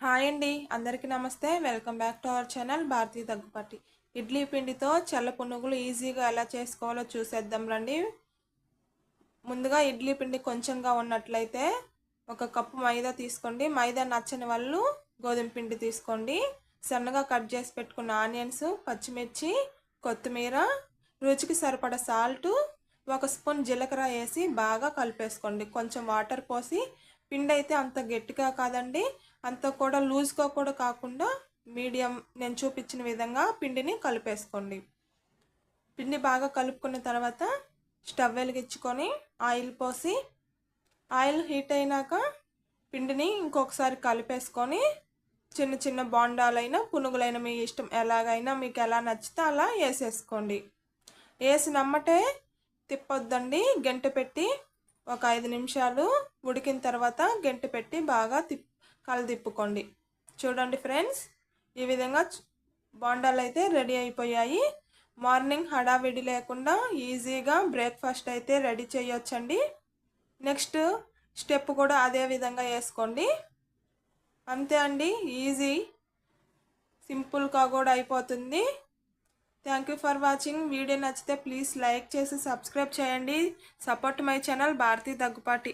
Hi అండి, అందరికీ నమస్తే. Welcome back to our channel Bharathi Daggubati. Idli పిండితో చల్ల పునుగులు ఈజీగా ఎలా చేసుకోవాలో చూసేద్దాం రండి. ముందుగా ఇడ్లీ పిండి కొంచెంగా ఉన్నట్లయితే ఒక కప్పు మైదా తీసుకోండి. మైదా నచ్చని వాళ్ళు గోధుమ పిండి తీసుకోండి. సన్నగా కట్ చేసి పెట్టుకున్న ఆనియన్స్, పచ్చిమిర్చి, కొత్తిమీర, రుచికి సరిపడా సాల్ట్, ఒక స్పూన్ జీలకర్ర వేసి బాగా కలిపేసుకోండి. కొంచెం వాటర్ పోసి, పిండి అయితే అంత గట్టిగా కాదండి, అంత కూడా లూజ్గా కూడా కాకుండా మీడియం నేను చూపించిన విధంగా పిండిని కలిపేసుకోండి. పిండి బాగా కలుపుకున్న తర్వాత స్టవ్ వెలిగించుకొని ఆయిల్ పోసి, ఆయిల్ హీట్ అయినాక పిండిని ఇంకొకసారి కలిపేసుకొని చిన్న చిన్న బోండాలైనా పునుగులైనా మీ ఇష్టం, ఎలాగైనా మీకు ఎలా నచ్చితే అలా వేసేసుకోండి. వేసినమ్మటే తిప్పొద్దండి, గంట పెట్టి ఒక 5 నిమిషాలు ఉడికిన తర్వాత గంట పెట్టి బాగా కలదిప్పుకోండి. చూడండి ఫ్రెండ్స్, ఈ విధంగా బోండాలు అయితే రెడీ అయిపోయాయి. మార్నింగ్ హడావిడి లేకుండా ఈజీగా బ్రేక్ఫాస్ట్ అయితే రెడీ చేయొచ్చండి. నెక్స్ట్ స్టెప్ కూడా అదే విధంగా వేసుకోండి. అంతే అండి, ఈజీ, సింపుల్గా కూడా అయిపోతుంది. Thank you for watching. Video నచ్చితే ప్లీజ్ లైక్ చేసి సబ్స్క్రైబ్ చేయండి. Support my channel Bharathi Daggubati.